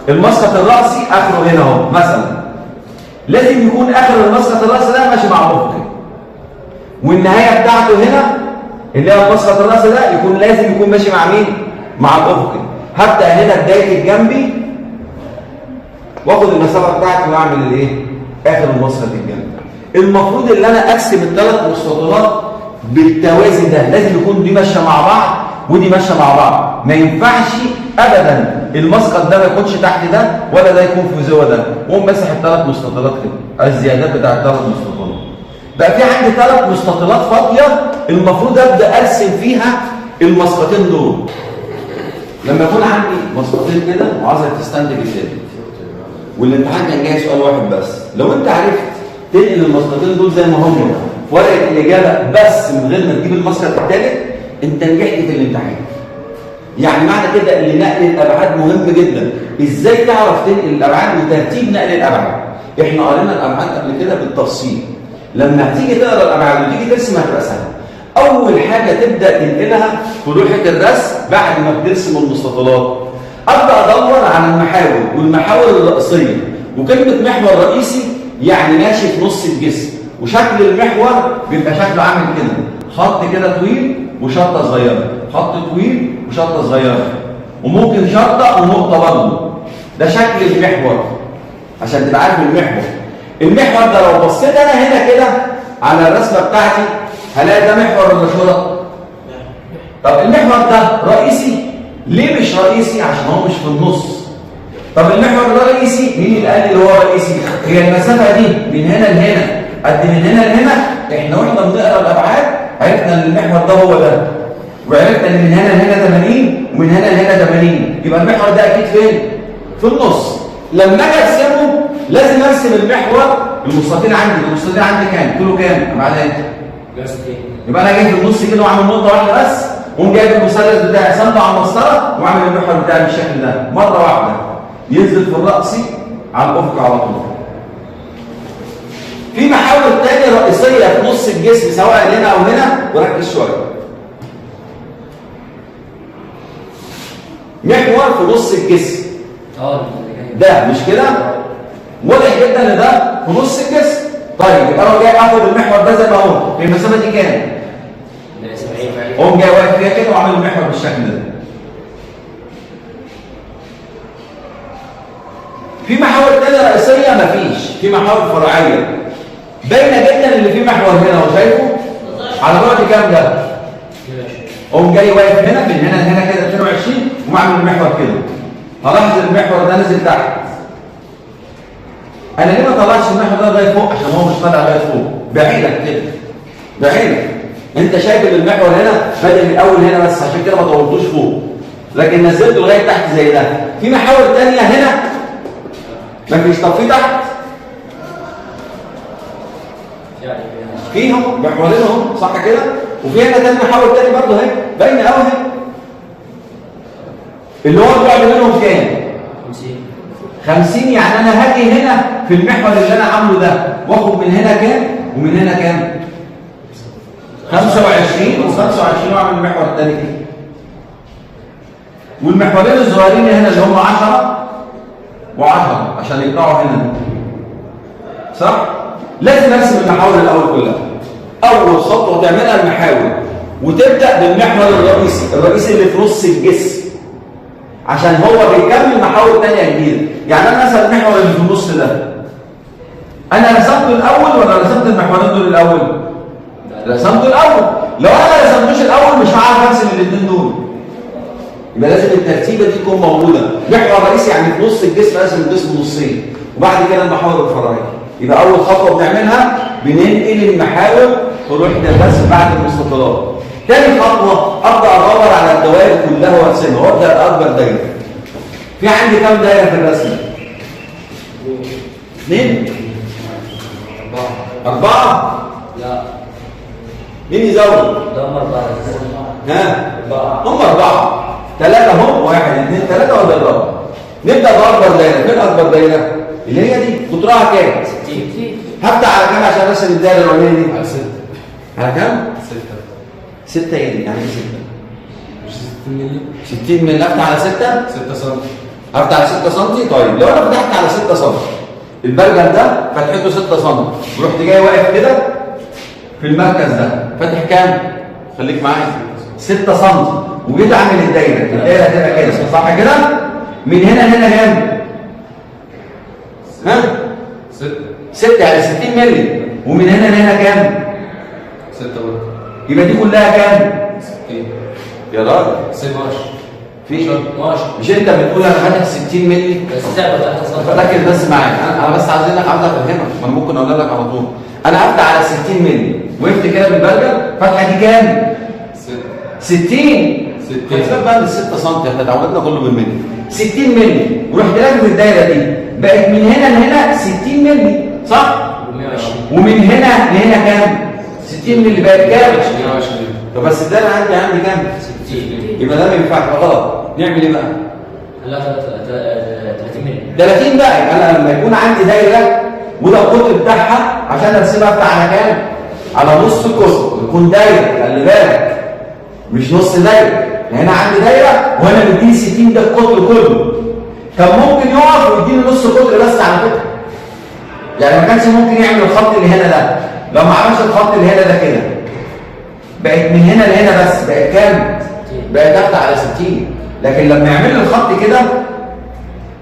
المسقط الرأسي اخره هنا اهو مثلا، لازم يكون اخر المسقط الرأسي ده ماشي مع الافقي، والنهايه بتاعته هنا اللي هو المسقط الرأسي ده يكون لازم يكون ماشي مع مين؟ مع الافقي. هبدا هنا بدايه الجنبي واخد المسافه بتاعتي واعمل الايه؟ اخر المسقط الجنبي. المفروض ان انا اقسم الثلاث مستطيلات بالتوازي ده، لازم يكون دي ماشيه مع بعض ودي ماشيه مع بعض، ما ينفعش ابدا المسقط ده ما يكونش تحت ده ولا ده يكون في زاويه ده، واقوم ماسح الثلاث مستطيلات كده، الزيادات بتاع الثلاث مستطيلات. بقى في عندي ثلاث مستطيلات فاضيه المفروض ابدا ارسم فيها المسقطين دول. لما يكون عندي مسقطين كده وعايزك تستنتج الثالث، والامتحان كان جاي سؤال واحد بس، لو انت عرفت تنقل المسقطين دول زي ما هم في ورقه الاجابه بس من غير ما تجيب المسقط الثالث، انت نجحت في الامتحان. يعني معنى كده ان نقل الابعاد مهم جدا. ازاي تعرف تنقل الابعاد وترتيب نقل الابعاد؟ احنا قرينا الابعاد قبل كده بالتفصيل. لما هتيجي تقرا الابعاد وتيجي ترسم هتبقى سهله. اول حاجه تبدا تنقلها في لوحه الرسم بعد ما بترسم المستطيلات، ابدا ادور على المحاور والمحاور الرئيسيه. وكلمه محور رئيسي يعني ماشي في نص الجسم، وشكل المحور بيبقى شكله عامل كده، خط كده طويل وشطه صغيره، خط طويل وشطه صغيره، وممكن شطه ونقطه برضه. ده شكل المحور عشان تبقى عارف المحور. المحور ده لو بصيت انا هنا كده على الرسمه بتاعتي هلاقي ده محور ولا شرط؟ طب المحور ده رئيسي؟ ليه مش رئيسي؟ عشان هو مش في النص. طب المحور ده رئيسي؟ مين اللي قال اللي هو رئيسي؟ هي المسافه دي من هنا لهنا قد من هنا لهنا. احنا واحنا بنقرا الابعاد عرفنا ان المحور ده هو ده، وعرفنا ان من هنا لهنا 80 ومن هنا لهنا 80، يبقى المحور ده اكيد فين؟ في النص. لما اجي ارسمه لازم ارسم المحور. المستطيل عندي كام؟ طوله كام؟ ابعاد يبقى انا جاي في النص كده واعمل نقطه واحده بس، واقوم جايب المثلث بتاعي سنده على المسطره واعمل المحور بتاعي بالشكل ده مره واحده، ينزل في الرأسي على الافق على طول. في محاور تانية رئيسيه في نص الجسم سواء هنا او هنا، وركز شويه. محور في نص الجسم ده مش كده؟ واضح جدا ان ده في نص الجسم. طيب يبقى انا جاي اخد المحور ده زي ما هو، المسافه دي كام؟ اقوم جاي واقف فيها كده وعامل المحور بالشكل ده. في محاور تانية رئيسيه مفيش، في محاور فرعيه باينه جدا اللي فيه محور هنا وشايفه على بعد كام ده؟ اقوم جاي واقف هنا من هنا لهنا كده 22 ومعمل المحور كده. هلاحظ المحور ده نزل تحت. انا ليه ما طلعتش المحور ده لغايه فوق؟ عشان هو مش طالع لغايه فوق، بعيدك كده بعيدك. انت شايف ان المحور هنا بادئ من الاول هنا بس، عشان كده ما طولتوش فوق، لكن نزلته لغايه تحت زي ده. في محاور ثانيه هنا مفيش. طب في تحت فيهم محورين اهو صح كده، وفي هنا تاني محاور تاني برضه اهي باينه قوي اهي. اللي هو البعد منهم كام؟ 50. يعني انا هاجي هنا في المحور اللي انا عامله ده واخد من هنا كام ومن هنا كام؟ 25 و25 واعمل المحور الثاني كده. والمحورين الصغيرين هنا اللي هم 10 و10 عشان يقطعوا هنا صح؟ لازم ارسم المحاور الاول كلها. اول خطوه تعملها المحاور، وتبدا بالمحور الرئيسي اللي في نص الجسم، عشان هو بيكمل محاور ثانيه جديده. يعني انا مثلا المحور اللي في النص ده انا رسمته الاول ولا رسمت المحورين دول الاول؟ رسمته الاول. لو انا ما رسمتوش الاول مش هعرف ارسم الاثنين دول. يبقى لازم الترتيبه دي تكون موجوده. محور رئيسي يعني في نص الجسم، ارسم الجسم نصين، وبعد كده المحاور الفرعيه. يبقى اول خطوه بنعملها بننقل المحاور في وحده الرسم بعد المستطيلات. ثاني خطوه ابدا ادور على الدوائر كلها وارسمها، وابدا اكبر دايره. في عندي كام دايره في الرسم؟ 2 4 لا مين يزود؟ هم 4. ها؟ هم 4. 3 هم 1 2 3 ولا 4؟ نبدا باكبر دايره. فين اكبر دايره؟ اللي هي دي قطرها كام؟ 60. هبدا على كام عشان ارسم الدايره الاولانيه دي؟ على 6. على كام؟ 6. 6 ايه دي؟ يعني ايه 6؟ مش 60 مللي؟ 60 مللي. افتح على 6 6 سم. هفتح على 6 سم. طيب لو انا فتحت على 6 سم، البرجل ده فتحته 6 سم، ورحت جاي واقف كده في المركز ده، فاتح كام؟ خليك معايا 6 سم، وجيت اعمل الدايره هتبقى كده صح كده؟ من هنا لهنا كام؟ ها؟ 6 يعني 60 مللي، ومن هنا لهنا كام؟ 6 برضه. يبقى دي كلها كام؟ 60 يا راجل 12 في 12. مش انت بتقول انا فاتح 60 مللي؟ بس تعب تحت صفر. ركز بس معايا، انا بس عايز افهمك، ما انا ممكن اقول لك على طول. انا هفتح على 60 مللي، وقفت كده بالبرجل، فتحه دي كام؟ 60. خد بقى من 6 سم، احنا اتعودنا كله بالملي. 60 مللي، ورحت لافف الدايره دي، بقت من هنا لهنا 60 مللي صح؟ ومن هنا لهنا كام؟ 60 مللي، بقت كام؟ 120. طب بس ده انا عندي كام؟ 60. يبقى ده ما ينفعش، يبقى غلط. نعمل ايه بقى؟ لا 30 مللي. 30 بقى. يبقى انا لما يكون عندي دايره وده القطر بتاعها، عشان ارسمها افتح على كام؟ على نص القطر، يكون دايره، خلي بالك مش نص دايره. هنا عندي دايره وانا مديني 60، ده القطر كله. كان ممكن يقف ويديني نص قطر بس على فكره. يعني ما كانش ممكن يعمل الخط اللي هنا ده. لو ما عملش الخط اللي هنا ده كده، بقت من هنا لهنا بس، بقت كام؟ بقت تحت على 60. لكن لما يعمل لي الخط كده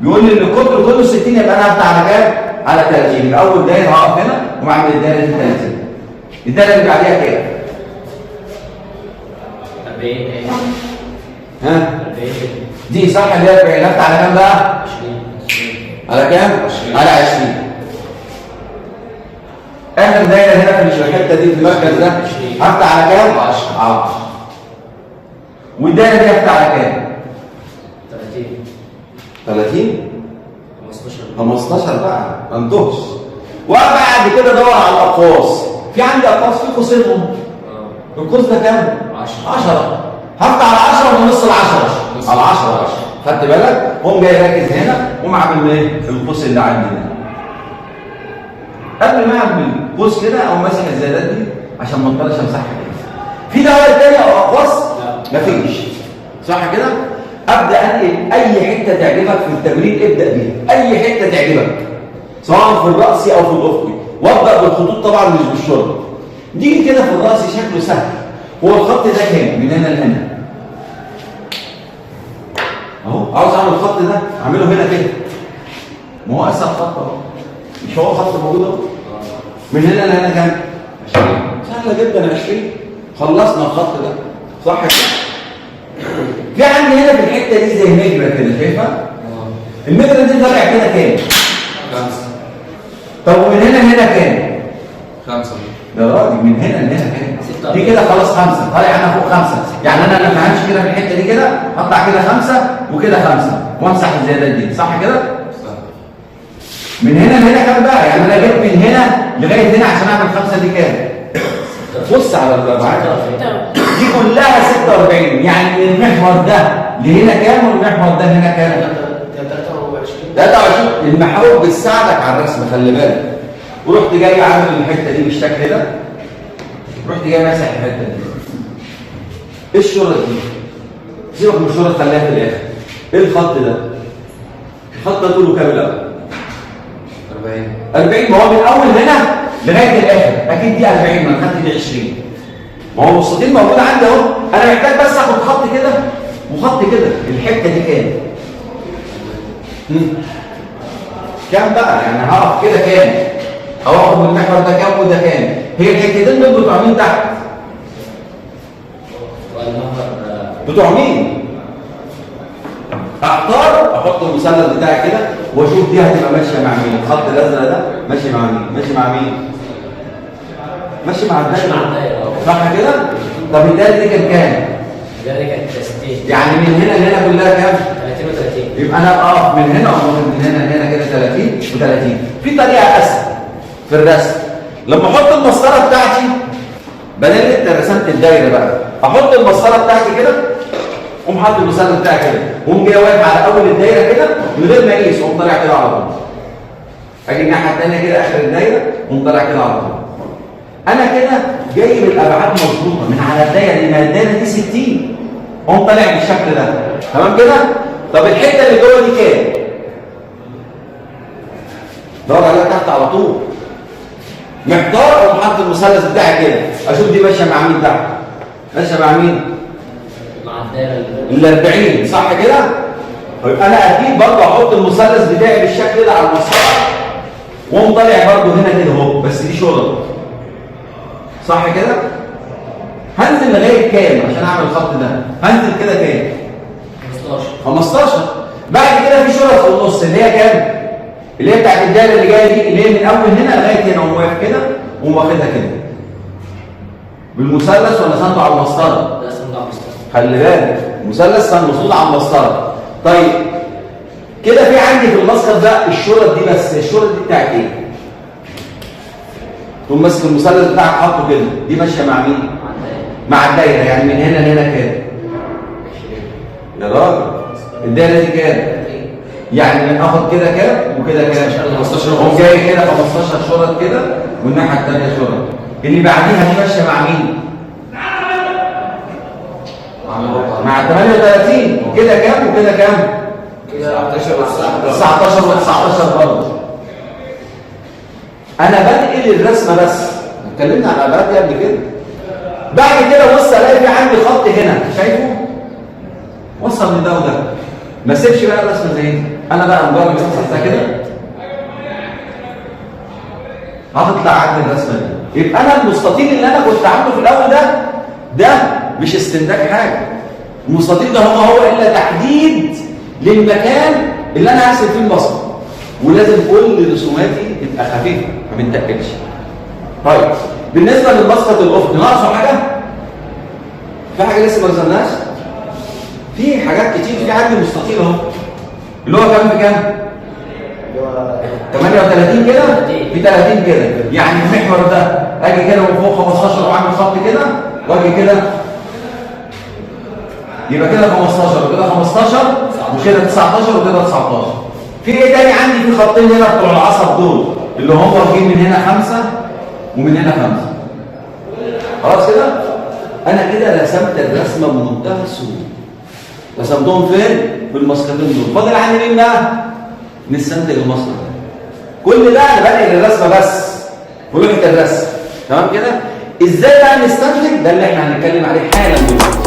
بيقول لي ان القطر كله 60، يبقى انا هفتح على كام؟ على 30. يبقى اول دايره هقف هنا واعمل الدايره دي 30. الدايره اللي بعديها كام؟ 40. ها؟ 40 دي صح اللي هي 40. هفتح على كام بقى؟ 20. على كام؟ 20. على 20. اخر دايره هنا في الحته دي في المركز ده هفتح على كام؟ 10. 10. والدايره دي هفتح على كام؟ 30. 30. 15. 15 بقى ما انتهش. وبعد كده ادور على الاقواس. في عندي اقواس في قوسينهم. القوس ده كام؟ 10. 10. هفتح على 10 ونص ال 10 على 10. خدت بالك؟ قوم جاي راكز هنا، قوم اعمل ايه؟ القوس اللي عندي ده. قبل ما اعمل قوس كده او ماسح الزيادات دي عشان ما اقدرش امسحها كده. في دوائر ثانيه او اقواس؟ مفيش. صح كده؟ ابدا انقل اي حته تعجبك في التمرين، ابدا بيها. اي حته تعجبك سواء في الراسي او في الافقي، وابدا بالخطوط طبعا مش بالشرط. دي كده في الراسي شكله سهل. هو الخط ده كام؟ من هنا لهنا اهو. عاوز اعمل الخط ده اعمله هنا كده. ما هو اسهل خط اهو، مش هو خط موجود اهو. من هنا لهنا كام؟ 20. سهله جدا 20. خلصنا الخط ده صح كده. في عندي هنا في الحته دي زي مجرى كده، شايفها؟ المجرى دي طالع كده كام؟ 5. طب ومن هنا لهنا كام؟ 5. يا راجل من هنا لهنا كام؟ 6. دي كده خلاص 5، طالع انا فوق 5. يعني انا لما همشي كده في الحته دي كده هطلع كده 5 وكده 5 وامسح الزيادات دي صح كده؟ من هنا لهنا كام بقى؟ يعني انا جيت من هنا لغايه هنا عشان اعمل 5 دي كام؟ بص على الابعاد دي كلها 46. يعني من المحور ده لهنا كام والمحور ده هنا كام؟ 23. المحاور بتساعدك على الرسم خلي بالك. ورحت جاي عامل الحته دي بالشكل ده، رحت جاي ماسح الحته دي. ايه الشرط دي؟ سيبك من الشرط خليها في الاخر. ايه الخط ده؟ الخط ده طوله كام الاول؟ 40. ما هو من اول هنا لغايه الاخر اكيد دي 40، ما انا خدت دي 20. ما هو المستطيل موجود عندي اهو. انا محتاج بس اخد خط كده وخط كده. الحته دي كام؟ كام بقى؟ يعني هقف كده كام؟ او اخد من المحور ده كام وده كام؟ هي الحتتين دول بتوع مين تحت؟ بتوع مين؟ اختار احط المثلث بتاعي كده واشوف دي هتبقى ماشيه مع مين. الخط الازرق ده ماشي مع مين؟ ماشي مع مين؟ ماشي مع الدايره صح كده؟ طب الدايره دي كان كام؟ الدايره دي كانت 60. يعني من هنا لهنا كلها كام؟ 30 و30. يبقى انا اقف من هنا او من هنا لهنا كده 30 و30. في طريقه اسهل في الرسم. لما احط المسطره بتاعتي بدل انت رسمت الدايره بقى، احط المسطره بتاعتي كده، قوم حاطط المثلث بتاعي كده، قوم جاي واقف على اول الدايره كده من غير ما اقيس، قوم طالع كده على طول. اجي الناحيه الثانيه كده اخر الدايره، قوم طالع كده على طول. انا كده جايب الابعاد مظبوطه من على الدايره دي. ما الدايره دي 60، قوم طالع بالشكل ده. تمام كده؟ طب الحته اللي جوه دي كام؟ على طول. محتار او حاطط المثلث بتاعي كده، اشوف دي ماشيه مع مين تحت؟ ماشيه مع مين؟ مع الدايره ال 40 صح كده؟ طيب انا اكيد برضه احط المثلث بتاعي بالشكل ده على المسطره واقوم طالع برضه هنا كده اهو، بس دي شرط صح كده؟ هنزل لغايه كام عشان اعمل الخط ده؟ هنزل كده كام؟ 15. بعد كده في شرط في النص اللي هي كام؟ اللي هي بتاعت الدايره اللي جايه دي، اللي هي من اول هنا لغايه هنا، اقوم واقف كده واقوم واخدها كده بالمثلث ولا سنده على المسطره؟ لا سنده على المسطره. خلي بالك المثلث كان مصدود على المسطره. طيب كده في عندي في المسقط ده الشرط دي، بس الشرط دي بتاعت ايه؟ تقوم ماسك المثلث بتاعك حاطه كده، دي ماشيه مع مين؟ مع الدايره، يعني من هنا لهنا كام؟ يا راجل الدايره دي كام؟ يعني اخد كده كام وكده كام؟ 15. اقوم جاي كده 15 شرط كده والناحيه الثانيه شرط. اللي بعديها دي ماشيه مع مين؟ مع 38 كده كام وكده كام؟ 19 و19 برضه. انا بنقل الرسمه بس، اتكلمنا على الابعاد دي قبل كده. بعد كده بص الاقي في عندي خط هنا، شايفه؟ وصل من ده وده، ما سيبش بقى الرسمه زي دي. انا بقى مجرد ما امسحها كده هتطلع عندي الرسمه دي. يبقى انا المستطيل اللي انا كنت عامله في الاول ده مش استنتاج حاجه. المستطيل ده هو الا تحديد للمكان اللي انا هرسم فيه المسقط، ولازم كل رسوماتي تبقى خفيفه ما بنتقلش. طيب بالنسبه للمسقط الافقي ناقصه حاجه؟ في حاجه لسه ما رسمناش؟ في حاجات كتير. في عندي مستطيل اهو اللي هو كام بكام؟ 38 كده في 30 كده، يعني المحور ده اجي كده من فوق 15 واعمل خط كده واجي كده، يبقى كده 15 وكده 15 وكده 19 وكده 19. في ايه تاني عندي؟ في خطين هنا بتوع العصب دول اللي هم واخدين من هنا 5 ومن هنا 5. خلاص كده انا كده رسمت الرسمه بمنتهى السهوله. رسمتهم فين؟ في المسقطين دول. فاضل عندي مين بقى؟ نستنتج المسقط. كل ده انا بنقل الرسمه بس ولوحه الرسم، تمام كده؟ ازاي بقى نستنتج؟ ده اللي احنا هنتكلم عليه حالا دلوقتي.